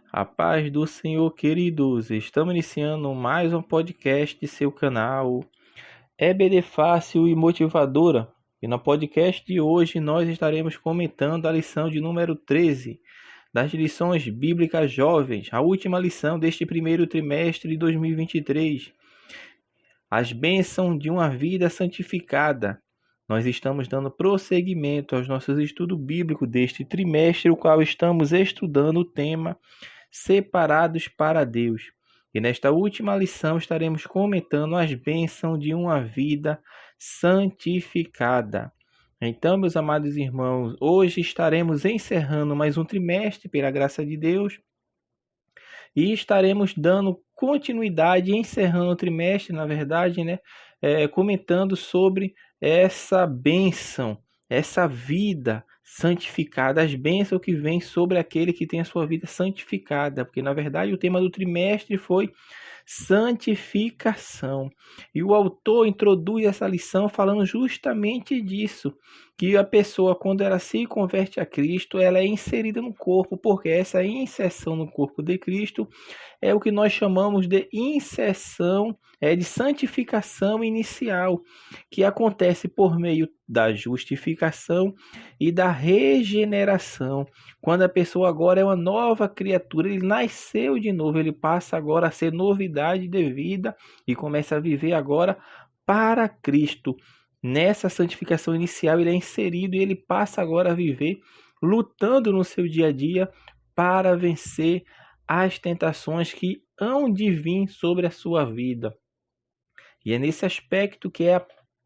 A paz do Senhor, queridos. Estamos iniciando mais um podcast de seu canal EBD Fácil e Motivadora. E no podcast de hoje nós estaremos comentando a lição de número 13 das lições bíblicas jovens, a última lição deste primeiro trimestre de 2023. As bênçãos de uma vida santificada. Nós estamos dando prosseguimento aos nossos estudos bíblicos deste trimestre, o qual estamos estudando o tema separados para Deus. E nesta última lição estaremos comentando as bênçãos de uma vida santificada. Então, meus amados irmãos, hoje estaremos encerrando mais um trimestre pela graça de Deus e estaremos dando continuidade, encerrando o trimestre, na verdade, comentando sobre essa bênção, essa vida santificada, as bênçãos que vêm sobre aquele que tem a sua vida santificada, porque na verdade o tema do trimestre foi santificação. E o autor introduz essa lição falando justamente disso, que a pessoa, quando ela se converte a Cristo, ela é inserida no corpo, porque essa inserção no corpo de Cristo é o que nós chamamos de inserção, de santificação inicial, que acontece por meio da justificação e da regeneração. Quando a pessoa agora é uma nova criatura, ele nasceu de novo, ele passa agora a ser novidade de vida e começa a viver agora para Cristo. Nessa santificação inicial ele é inserido e ele passa agora a viver lutando no seu dia a dia para vencer as tentações que hão de vir sobre a sua vida. E é nesse aspecto que é a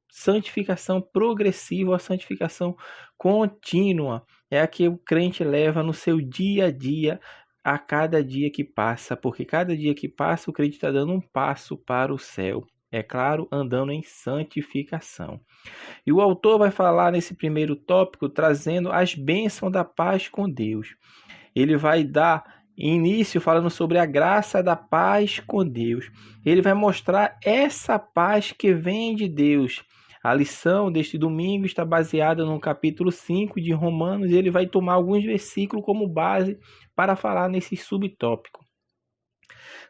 santificação progressiva, a santificação contínua. É a que o crente leva no seu dia a dia, a cada dia que passa. Porque cada dia que passa, o crente está dando um passo para o céu. É claro, andando em santificação. E o autor vai falar nesse primeiro tópico, trazendo as bênçãos da paz com Deus. Ele vai dar início falando sobre a graça da paz com Deus. Ele vai mostrar essa paz que vem de Deus. A lição deste domingo está baseada no capítulo 5 de Romanos e ele vai tomar alguns versículos como base para falar nesse subtópico.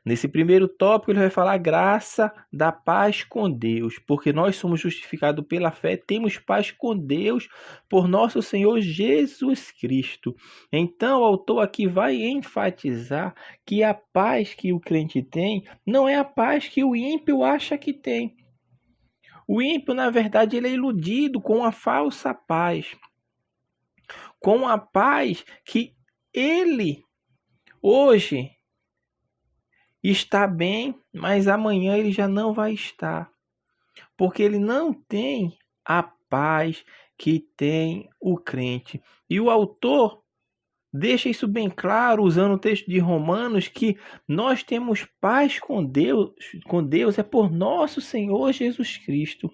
Nesse primeiro tópico ele vai falar a graça da paz com Deus, porque nós somos justificados pela fé, temos paz com Deus por nosso Senhor Jesus Cristo. Então o autor aqui vai enfatizar que a paz que o crente tem não é a paz que o ímpio acha que tem. O ímpio, na verdade, ele é iludido com a falsa paz, com a paz que ele hoje está bem, mas amanhã ele já não vai estar, porque ele não tem a paz que tem o crente. E o autor deixa isso bem claro, usando o texto de Romanos, que nós temos paz com Deus é por nosso Senhor Jesus Cristo.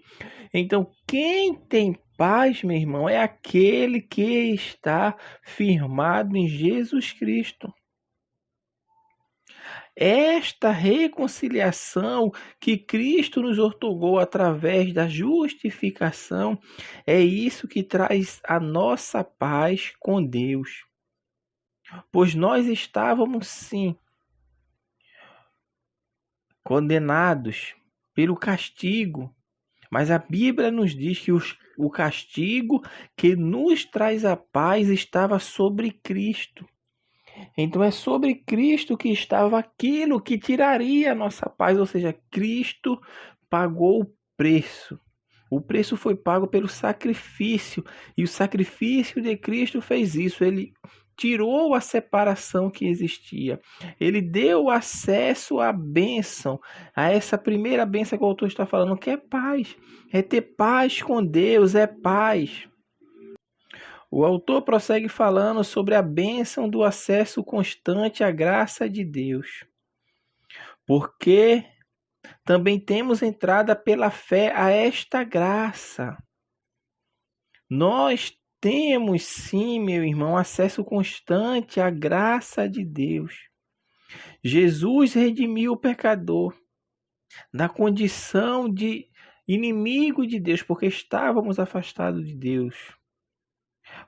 Então, quem tem paz, meu irmão, é aquele que está firmado em Jesus Cristo. Esta reconciliação que Cristo nos outorgou através da justificação é isso que traz a nossa paz com Deus. Pois nós estávamos, sim, condenados pelo castigo, mas a Bíblia nos diz que o castigo que nos traz a paz estava sobre Cristo. Então é sobre Cristo que estava aquilo que tiraria a nossa paz, ou seja, Cristo pagou o preço. O preço foi pago pelo sacrifício, e o sacrifício de Cristo fez isso. Ele tirou a separação que existia. Ele deu acesso à bênção, a essa primeira bênção que o autor está falando, que é paz. É ter paz com Deus, é paz. O autor prossegue falando sobre a bênção do acesso constante à graça de Deus. Porque também temos entrada pela fé a esta graça. Nós temos sim, meu irmão, acesso constante à graça de Deus. Jesus redimiu o pecador da condição de inimigo de Deus, porque estávamos afastados de Deus.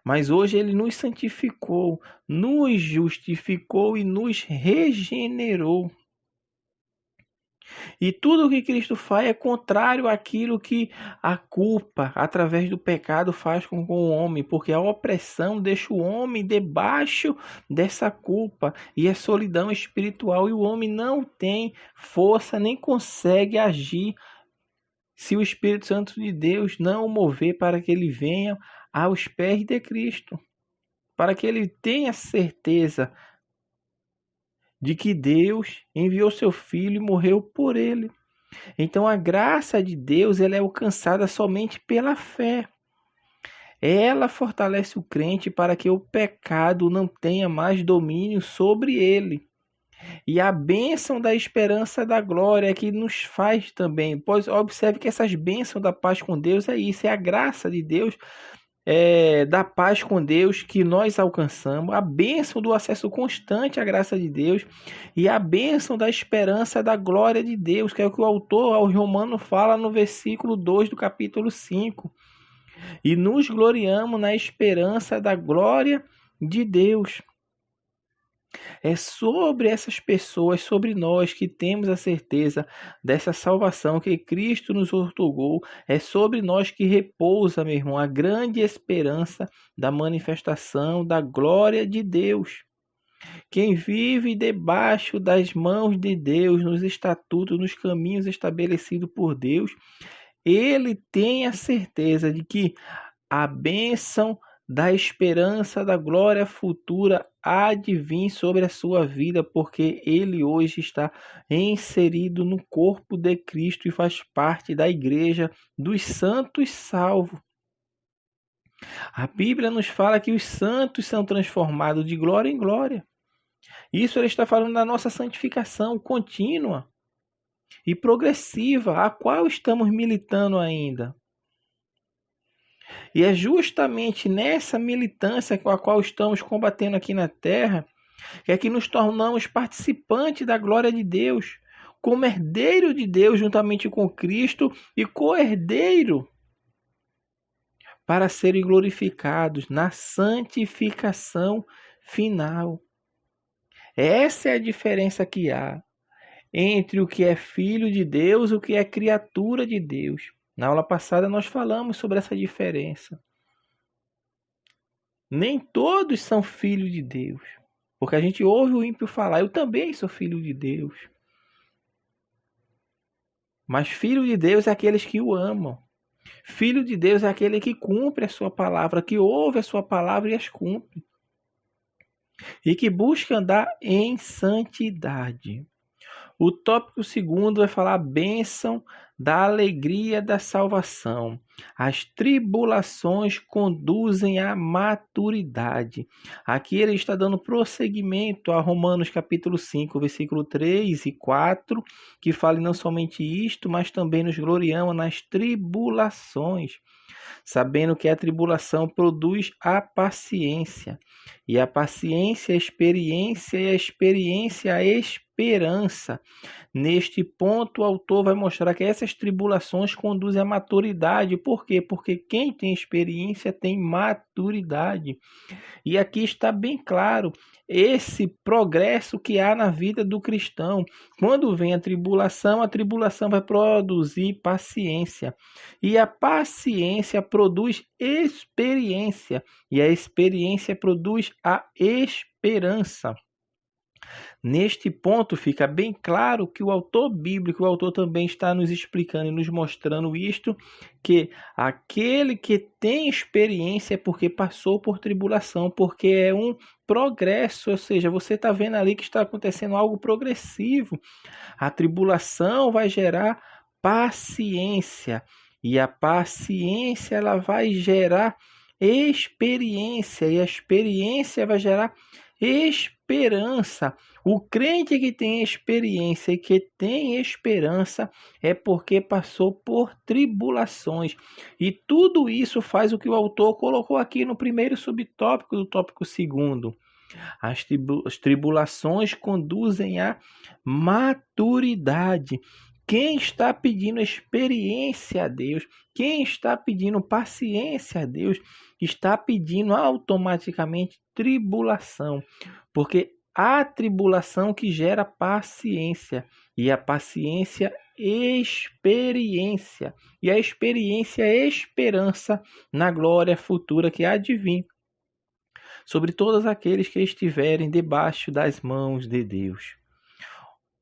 Mas hoje ele nos santificou, nos justificou e nos regenerou. E tudo o que Cristo faz é contrário àquilo que a culpa, através do pecado, faz com o homem, porque a opressão deixa o homem debaixo dessa culpa e é solidão espiritual, e o homem não tem força nem consegue agir se o Espírito Santo de Deus não o mover para que ele venha aos pés de Cristo, para que ele tenha certeza de que Deus enviou seu Filho e morreu por ele. Então a graça de Deus ela é alcançada somente pela fé. Ela fortalece o crente para que o pecado não tenha mais domínio sobre ele. E a bênção da esperança da glória é que nos faz também. Pois observe que essas bênçãos da paz com Deus é isso, é a graça de Deus, da paz com Deus que nós alcançamos, a bênção do acesso constante à graça de Deus e a bênção da esperança da glória de Deus, que é o que o autor aos Romanos fala no versículo 2 do capítulo 5. E nos gloriamos na esperança da glória de Deus. É sobre essas pessoas, sobre nós que temos a certeza dessa salvação que Cristo nos outorgou. É sobre nós que repousa, meu irmão, a grande esperança da manifestação da glória de Deus. Quem vive debaixo das mãos de Deus, nos estatutos, nos caminhos estabelecidos por Deus, ele tem a certeza de que a bênção da esperança da glória futura há de vir sobre a sua vida, porque ele hoje está inserido no corpo de Cristo e faz parte da igreja dos santos salvos. A Bíblia nos fala que os santos são transformados de glória em glória. Isso ele está falando da nossa santificação contínua e progressiva, a qual estamos militando ainda. E é justamente nessa militância com a qual estamos combatendo aqui na terra que é que nos tornamos participantes da glória de Deus, como herdeiro de Deus juntamente com Cristo e co-herdeiro para serem glorificados na santificação final. Essa é a diferença que há entre o que é filho de Deus e o que é criatura de Deus. Na aula passada nós falamos sobre essa diferença. Nem todos são filhos de Deus. Porque a gente ouve o ímpio falar, eu também sou filho de Deus. Mas filho de Deus é aqueles que o amam. Filho de Deus é aquele que cumpre a sua palavra, que ouve a sua palavra e as cumpre. E que busca andar em santidade. O tópico 2 vai falar a bênção da alegria da salvação. As tribulações conduzem à maturidade. Aqui ele está dando prosseguimento a Romanos capítulo 5, versículo 3 e 4, que fala não somente isto, mas também nos gloriamos nas tribulações, sabendo que a tribulação produz a paciência, e a paciência a experiência, e a experiência a esperança. Neste ponto, o autor vai mostrar que essas tribulações conduzem à maturidade. Por quê? Porque quem tem experiência tem maturidade. E aqui está bem claro esse progresso que há na vida do cristão. Quando vem a tribulação vai produzir paciência. E a paciência produz experiência. E a experiência produz a esperança. Neste ponto fica bem claro que o autor bíblico, o autor também está nos explicando e nos mostrando isto, que aquele que tem experiência é porque passou por tribulação, porque é um progresso, ou seja, você está vendo ali que está acontecendo algo progressivo. A tribulação vai gerar paciência, e a paciência ela vai gerar experiência, e a experiência vai gerar esperança. O crente que tem experiência e que tem esperança é porque passou por tribulações. E tudo isso faz o que o autor colocou aqui no primeiro subtópico do tópico 2. As tribulações conduzem à maturidade. Quem está pedindo experiência a Deus, quem está pedindo paciência a Deus, está pedindo automaticamente tribulação, porque a tribulação que gera paciência, e a paciência experiência, e a experiência é esperança na glória futura que há de vir sobre todos aqueles que estiverem debaixo das mãos de Deus.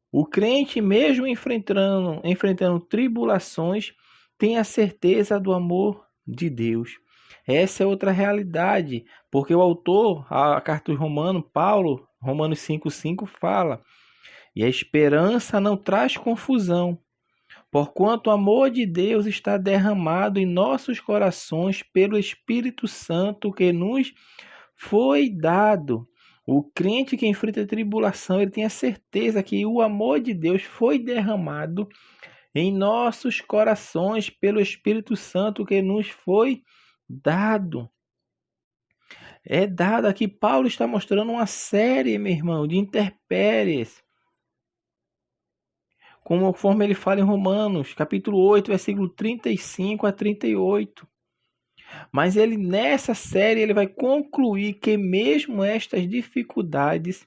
O crente, mesmo enfrentando tribulações, tem a certeza do amor de Deus. Essa é outra realidade, porque o autor, a carta de Paulo, Romanos 5,5 fala: e a esperança não traz confusão, porquanto o amor de Deus está derramado em nossos corações pelo Espírito Santo que nos foi dado. O crente que enfrenta a tribulação, ele tem a certeza que o amor de Deus foi derramado em nossos corações pelo Espírito Santo que nos foi dado. É dado aqui. Paulo está mostrando uma série, meu irmão, de intempéries, conforme ele fala em Romanos, capítulo 8, versículo 35 a 38. Mas ele, nessa série, ele vai concluir que mesmo estas dificuldades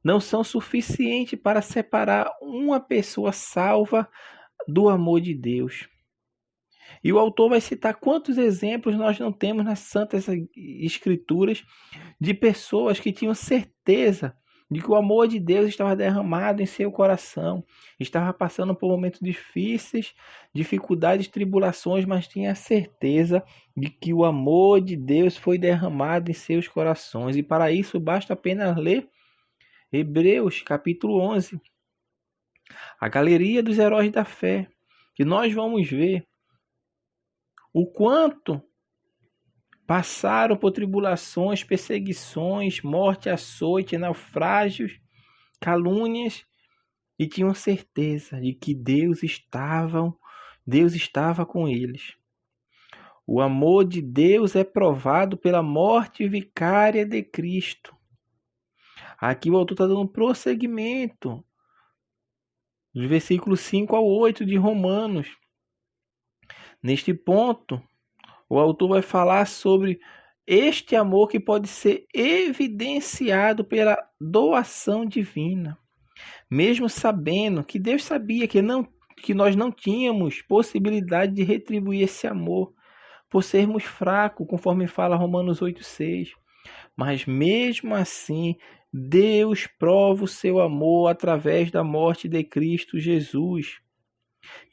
não são suficientes para separar uma pessoa salva do amor de Deus. E o autor vai citar quantos exemplos nós não temos nas Santas Escrituras de pessoas que tinham certeza de que o amor de Deus estava derramado em seu coração, estava passando por momentos difíceis, dificuldades, tribulações, mas tinha a certeza de que o amor de Deus foi derramado em seus corações. E para isso basta apenas ler Hebreus capítulo 11, a galeria dos heróis da fé, que nós vamos ver o quanto passaram por tribulações, perseguições, morte, açoite, naufrágios, calúnias, e tinham certeza de que Deus estava com eles. O amor de Deus é provado pela morte vicária de Cristo. Aqui o autor está dando prosseguimento dos versículos 5 ao 8 de Romanos. Neste ponto, o autor vai falar sobre este amor que pode ser evidenciado pela doação divina. Mesmo sabendo que Deus sabia que nós não tínhamos possibilidade de retribuir esse amor, por sermos fracos, conforme fala Romanos 8,6. Mas mesmo assim, Deus prova o seu amor através da morte de Cristo Jesus.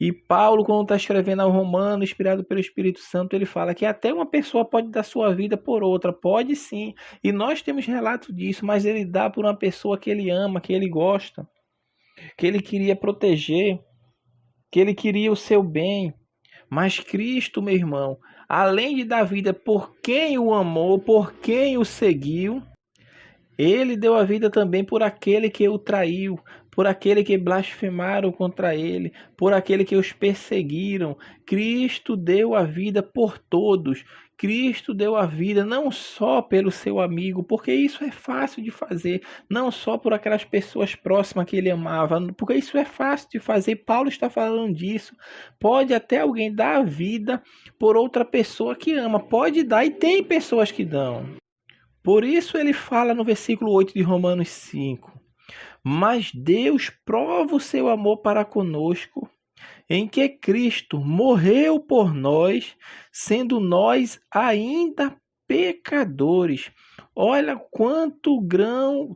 E Paulo, quando está escrevendo ao Romano, inspirado pelo Espírito Santo, ele fala que até uma pessoa pode dar sua vida por outra, pode sim. E nós temos relato disso, mas ele dá por uma pessoa que ele ama, que ele gosta, que ele queria proteger, que ele queria o seu bem. Mas Cristo, meu irmão, além de dar vida por quem o amou, por quem o seguiu, ele deu a vida também por aquele que o traiu, por aquele que blasfemaram contra ele, por aquele que os perseguiram. Cristo deu a vida por todos. Cristo deu a vida não só pelo seu amigo, porque isso é fácil de fazer, não só por aquelas pessoas próximas que ele amava, porque isso é fácil de fazer. Paulo está falando disso. Pode até alguém dar a vida por outra pessoa que ama, pode dar, e tem pessoas que dão. Por isso ele fala no versículo 8 de Romanos 5. Mas Deus prova o seu amor para conosco, em que Cristo morreu por nós, sendo nós ainda pecadores. Olha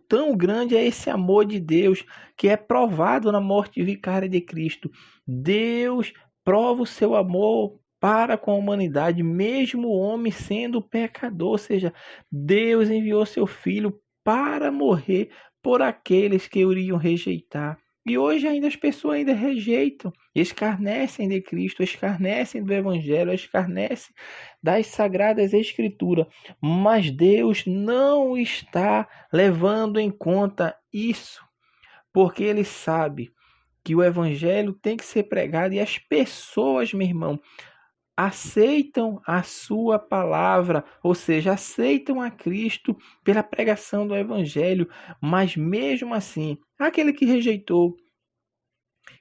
tão grande é esse amor de Deus, que é provado na morte vicária de Cristo. Deus prova o seu amor para com a humanidade, mesmo o homem sendo pecador. Ou seja, Deus enviou seu Filho para morrer por aqueles que o iriam rejeitar. E hoje ainda as pessoas ainda rejeitam, escarnecem de Cristo, escarnecem do Evangelho, escarnecem das Sagradas Escrituras. Mas Deus não está levando em conta isso, porque Ele sabe que o Evangelho tem que ser pregado e as pessoas, meu irmão, aceitam a sua palavra, ou seja, aceitam a Cristo pela pregação do Evangelho, mas mesmo assim, aquele que rejeitou,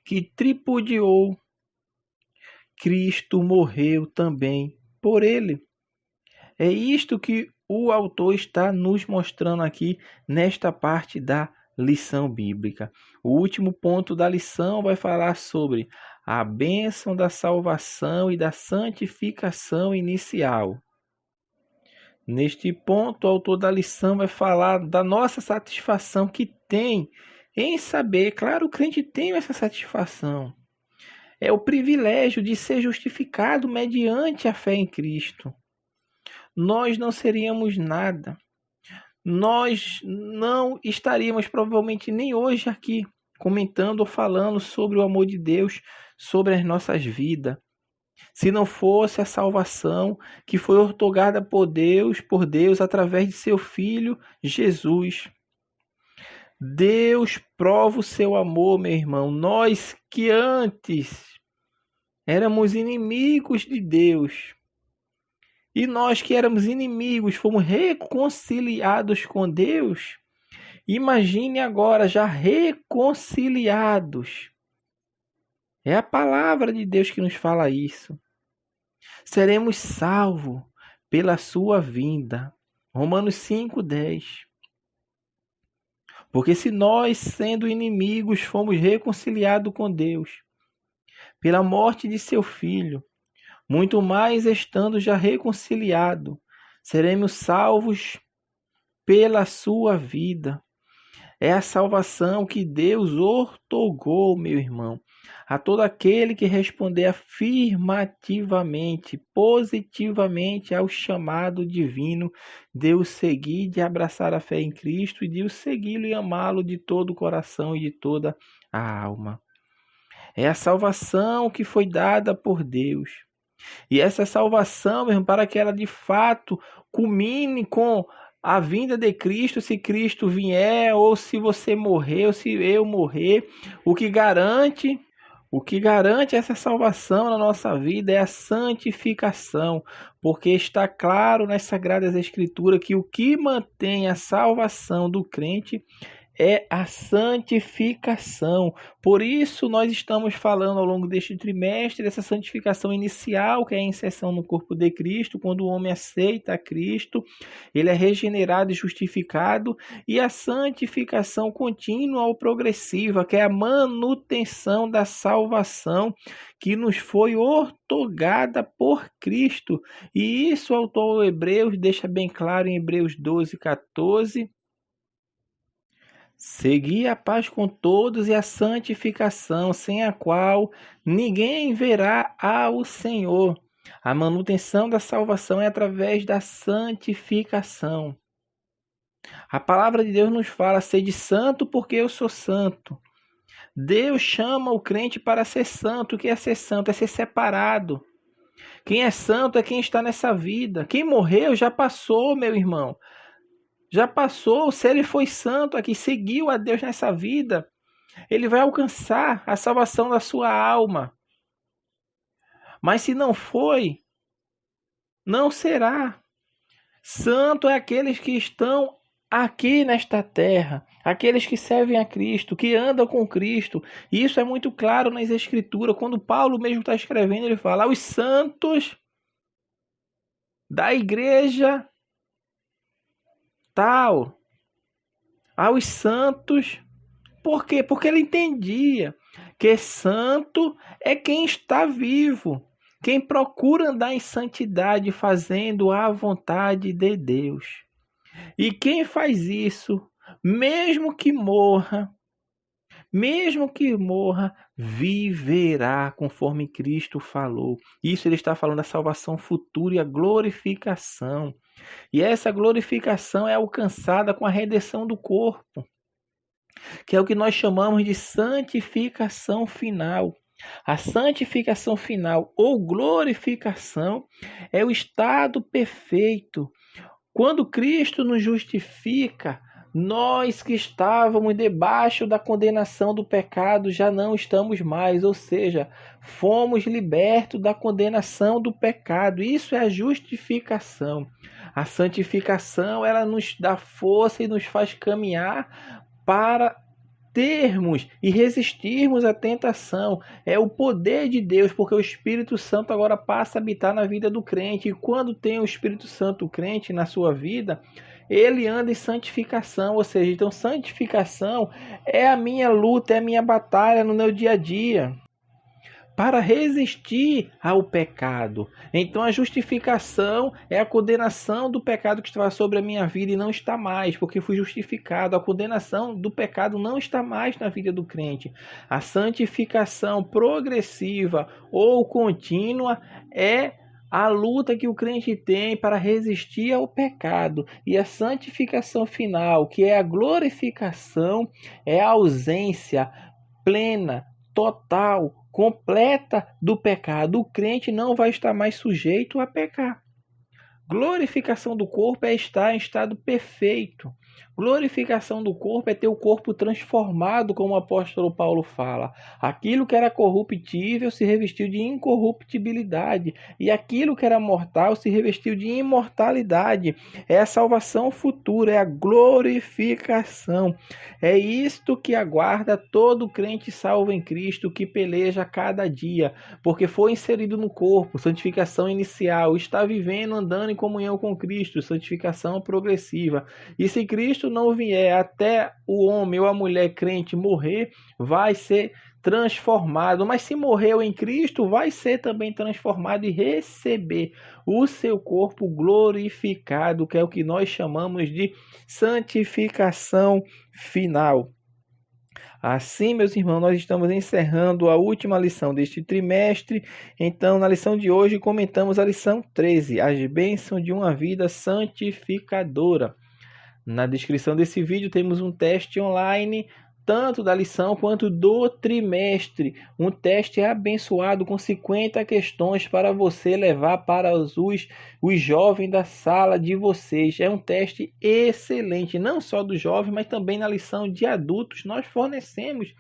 que tripudiou, Cristo morreu também por ele. É isto que o autor está nos mostrando aqui nesta parte da lição bíblica. O último ponto da lição vai falar sobre a bênção da salvação e da santificação inicial. Neste ponto, o autor da lição vai falar da nossa satisfação que tem em saber. Claro, o crente tem essa satisfação. É o privilégio de ser justificado mediante a fé em Cristo. Nós não seríamos nada. Nós não estaríamos provavelmente nem hoje aqui comentando ou falando sobre o amor de Deus, sobre as nossas vidas. Se não fosse a salvação que foi outorgada por Deus através de seu Filho Jesus. Deus prova o seu amor, meu irmão. Nós que antes éramos inimigos de Deus, e nós que éramos inimigos fomos reconciliados com Deus. Imagine agora já reconciliados. É a palavra de Deus que nos fala isso. Seremos salvos pela sua vinda. Romanos 5:10. Porque se nós, sendo inimigos, fomos reconciliados com Deus pela morte de seu Filho, muito mais estando já reconciliados, seremos salvos pela sua vida. É a salvação que Deus outorgou, meu irmão, a todo aquele que responder afirmativamente, positivamente ao chamado divino de o seguir, de abraçar a fé em Cristo e de o segui-lo e amá-lo de todo o coração e de toda a alma. É a salvação que foi dada por Deus. E essa salvação, meu irmão, para que ela de fato culmine com a vinda de Cristo, se Cristo vier, ou se você morrer, ou se eu morrer, o que garante essa salvação na nossa vida é a santificação, porque está claro nas Sagradas Escrituras que o que mantém a salvação do crente é a santificação. Por isso nós estamos falando ao longo deste trimestre dessa santificação inicial, que é a inserção no corpo de Cristo, quando o homem aceita a Cristo, ele é regenerado e justificado, e a santificação contínua ou progressiva, que é a manutenção da salvação que nos foi outorgada por Cristo. E isso o autor Hebreus deixa bem claro em Hebreus 12:14. Segui a paz com todos e a santificação, sem a qual ninguém verá ao Senhor. A manutenção da salvação é através da santificação. A palavra de Deus nos fala: sede santo porque eu sou santo. Deus chama o crente para ser santo. O que é ser santo? É ser separado. Quem é santo é quem está nessa vida. Quem morreu já passou, meu irmão. Já passou. Se ele foi santo aqui, seguiu a Deus nessa vida, ele vai alcançar a salvação da sua alma. Mas se não foi, não será. Santo é aqueles que estão aqui nesta terra, aqueles que servem a Cristo, que andam com Cristo. E isso é muito claro nas Escrituras. Quando Paulo mesmo está escrevendo, ele fala: os santos da igreja tal, aos santos. Por quê? Porque ele entendia que santo é quem está vivo, quem procura andar em santidade, fazendo a vontade de Deus. E quem faz isso, mesmo que morra, viverá, conforme Cristo falou. Isso ele está falando da salvação futura e a glorificação. E essa glorificação é alcançada com a redenção do corpo, que é o que nós chamamos de santificação final. A santificação final ou glorificação é o estado perfeito. Quando Cristo nos justifica, nós que estávamos debaixo da condenação do pecado já não estamos mais, ou seja, fomos libertos da condenação do pecado. Isso é a justificação. A santificação, ela nos dá força e nos faz caminhar para termos e resistirmos à tentação. É o poder de Deus, porque o Espírito Santo agora passa a habitar na vida do crente. E quando tem o Espírito Santo, o crente, na sua vida, ele anda em santificação. Ou seja, então santificação é a minha luta, é a minha batalha no meu dia a dia, para resistir ao pecado. Então a justificação é a condenação do pecado que estava sobre a minha vida e não está mais, porque fui justificado. A condenação do pecado não está mais na vida do crente. A santificação progressiva ou contínua é a luta que o crente tem para resistir ao pecado. E a santificação final, que é a glorificação, é a ausência plena, total, completa do pecado. O crente não vai estar mais sujeito a pecar. Glorificação do corpo é estar em estado perfeito. Glorificação do corpo é ter o corpo transformado, como o apóstolo Paulo fala. Aquilo que era corruptível se revestiu de incorruptibilidade, e aquilo que era mortal se revestiu de imortalidade. É a salvação futura, é a glorificação. É isto que aguarda todo crente salvo em Cristo, que peleja cada dia, porque foi inserido no corpo. Santificação inicial, está vivendo, andando em comunhão com Cristo. Santificação progressiva. E se Cristo não vier até o homem ou a mulher crente morrer, vai ser transformado. Mas se morreu em Cristo, vai ser também transformado e receber o seu corpo glorificado, que é o que nós chamamos de santificação final. Assim, meus irmãos, nós estamos encerrando a última lição deste trimestre. Então, na lição de hoje, comentamos a lição 13, as bênçãos de uma vida santificadora. Na descrição desse vídeo temos um teste online, tanto da lição quanto do trimestre. Um teste abençoado com 50 questões para você levar para os jovens da sala de vocês. É um teste excelente, não só do jovem, mas também na lição de adultos. Nós fornecemos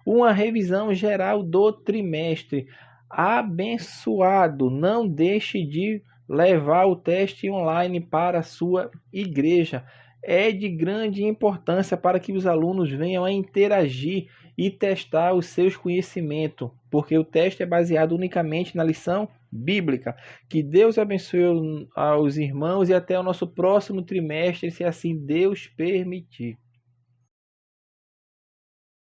uma revisão geral do trimestre. Abençoado! Não deixe de levar o teste online para a sua igreja. É de grande importância para que os alunos venham a interagir e testar os seus conhecimentos, porque o teste é baseado unicamente na lição bíblica. Que Deus abençoe aos irmãos e até o nosso próximo trimestre, se assim Deus permitir.